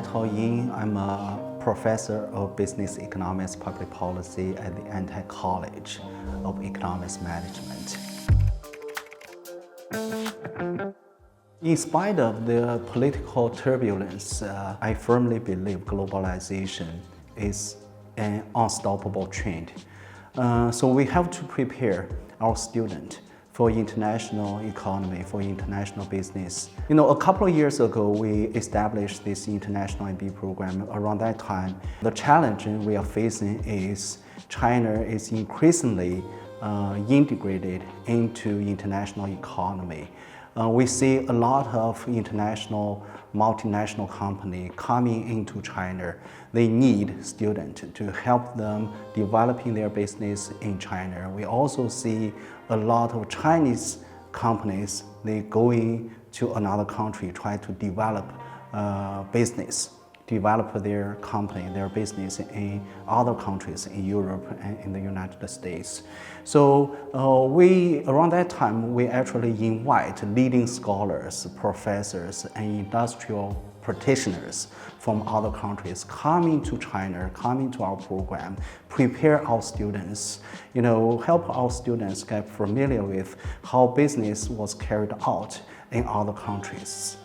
title Yin. I'm a professor of business economics public policy at the Antai College of Economics Management. In spite of the political turbulence, I firmly believe globalization is an unstoppable trend. So we have to prepare our students for international economy, for international business. A couple of years ago, we established this International MBA program. Around that time, the challenge we are facing is China is increasingly integrated into international economy. We see a lot of international multinational companies coming into China. They need students to help them developing their business in China. We also see a lot of Chinese companies, they going to another country, try to develop business, develop their company, their business in other countries in Europe and in the United States. So around that time, we actually invite leading scholars, professors, and industrial practitioners from other countries coming to China, coming to our program, prepare our students, help our students get familiar with how business was carried out in other countries.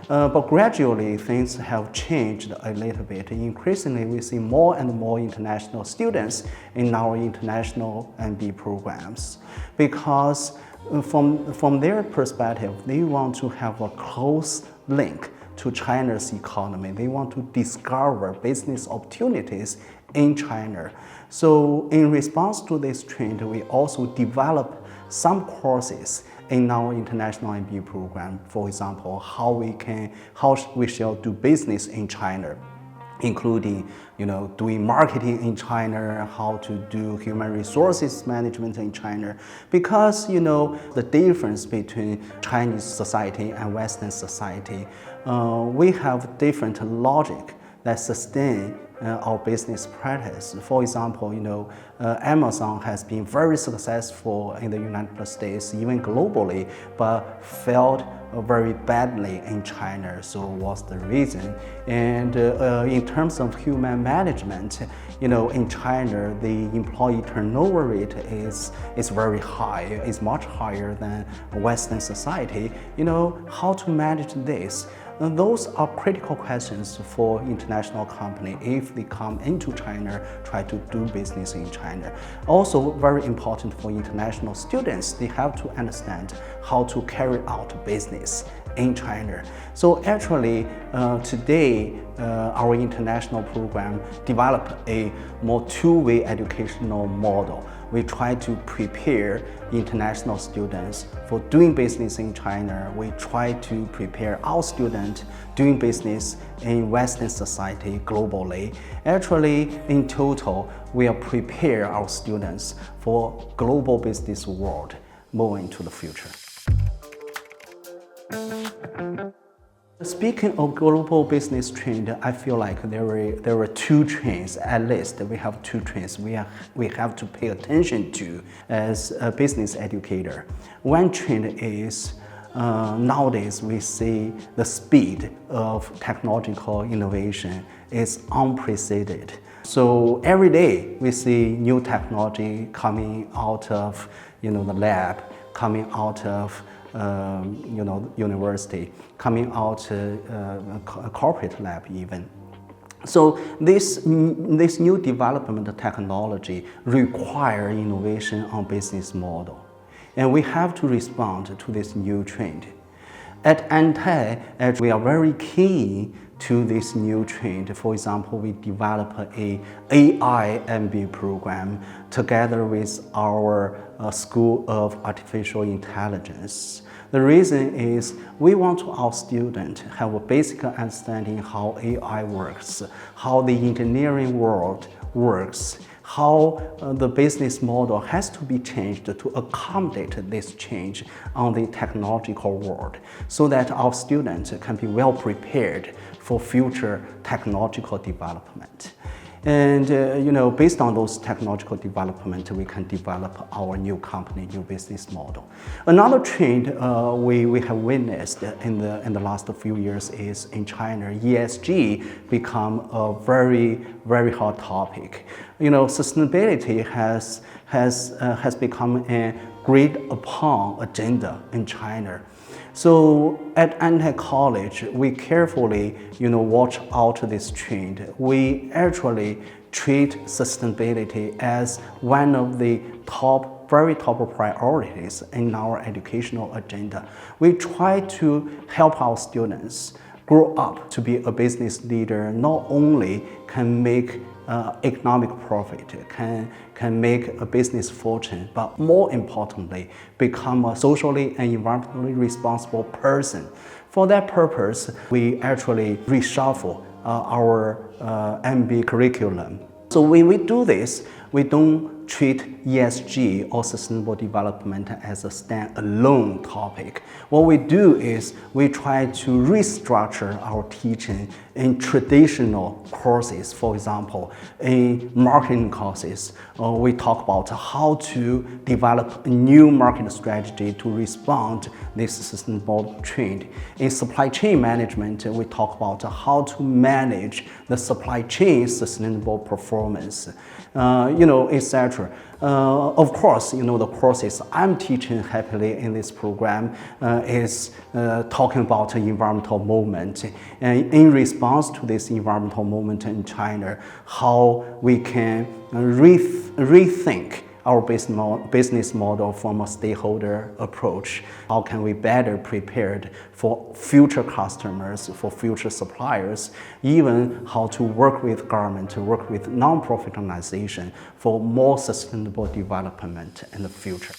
But gradually, things have changed a little bit. Increasingly, we see more and more international students in our international MBA programs because from their perspective, they want to have a close link to China's economy. They want to discover business opportunities in China. So in response to this trend, we also develop some courses in our international MBA program. For example, how we shall do business in China, including doing marketing in China, how to do human resources management in China. Because the difference between Chinese society and Western society, we have different logic that sustain our business practice. For example, Amazon has been very successful in the United States, even globally, but failed very badly in China. So what's the reason? And in terms of human management, in China, the employee turnover rate is very high. It's much higher than Western society. How to manage this? And those are critical questions for international companies if they come into China, try to do business in China. Also very important for international students, they have to understand how to carry out business in China. So actually, today, our international program developed a more two-way educational model. We try to prepare international students for doing business in China. We try to prepare our students doing business in Western society globally. Actually, in total, we are prepare our students for global business world moving to the future. Speaking of global business trend, I feel like there are two trends, at least we have two trends we have to pay attention to as a business educator. One trend is nowadays we see the speed of technological innovation is unprecedented. So every day we see new technology coming out of the lab, coming out of university, coming out a corporate lab even. So this new development technology require innovation on business model. And we have to respond to this new trend. At Antai, we are very keen to this new trend. For example, we develop a AI MBA program together with our School of Artificial Intelligence. The reason is we want our students to have a basic understanding how AI works, how the engineering world works, how the business model has to be changed to accommodate this change on the technological world so that our students can be well prepared for future technological development. And based on those technological development, we can develop our new company, new business model. Another trend we have witnessed in the last few years is in China, ESG become a very, very hot topic. Sustainability has become a agreed upon agenda in China. So at Antai College, we carefully, watch out this trend. We actually treat sustainability as one of the very top priorities in our educational agenda. We try to help our students grow up to be a business leader, not only can make economic profit, can make a business fortune, but more importantly, become a socially and environmentally responsible person. For that purpose, we actually reshuffle our MBA curriculum. So when we do this, we don't treat ESG or sustainable development as a standalone topic. What we do is we try to restructure our teaching in traditional courses. For example, in marketing courses, we talk about how to develop a new market strategy to respond to this sustainable trend. In supply chain management, we talk about how to manage the supply chain sustainable performance, etc. Of course, the courses I'm teaching happily in this program is talking about the environmental movement. And in response to this environmental movement in China, how we can rethink our business model from a stakeholder approach. How can we better prepared for future customers, for future suppliers, even how to work with government, to work with non-profit organization for more sustainable development in the future.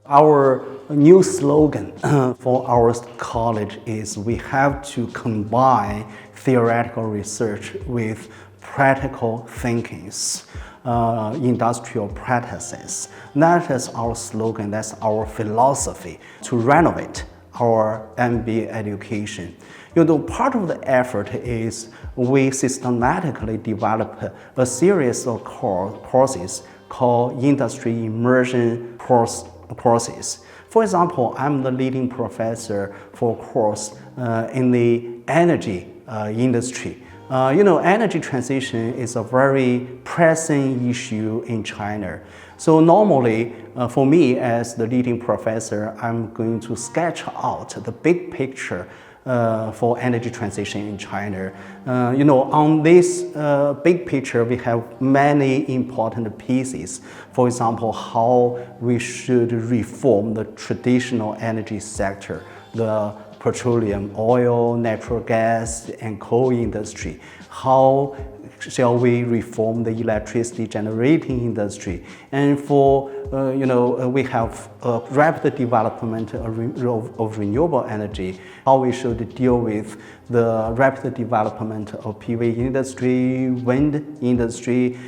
Our new slogan for our college is we have to combine theoretical research with practical thinkings, industrial practices. That is our slogan, that's our philosophy to renovate our MBA education. Part of the effort is we systematically develop a series of courses called industry immersion courses. For example, I'm the leading professor for a course in the energy industry. Energy transition is a very pressing issue in China. So normally, for me as the leading professor, I'm going to sketch out the big picture for energy transition in China. On this big picture, we have many important pieces. For example, how we should reform the traditional energy sector, the petroleum, oil, natural gas, and coal industry. How shall we reform the electricity generating industry? And for we have a rapid development of renewable energy, how we should deal with the rapid development of PV industry, wind industry,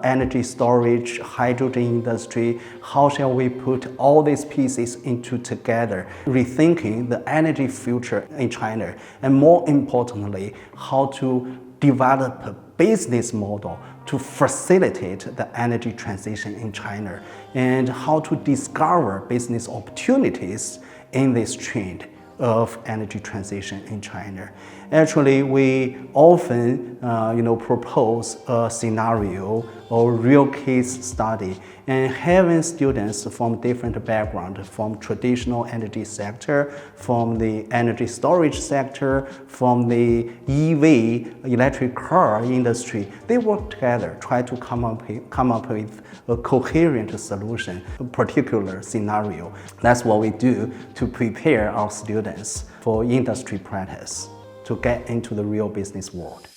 energy storage, hydrogen industry. How shall we put all these pieces into together, rethinking the energy future in China, and more importantly, how to develop a business model to facilitate the energy transition in China, and how to discover business opportunities in this trend of energy transition in China. Actually, we often propose a scenario or real case study, and having students from different backgrounds, from traditional energy sector, from the energy storage sector, from the EV, electric car industry, they work together, try to come up with a coherent solution, a particular scenario. That's what we do to prepare our students for industry practice, to get into the real business world.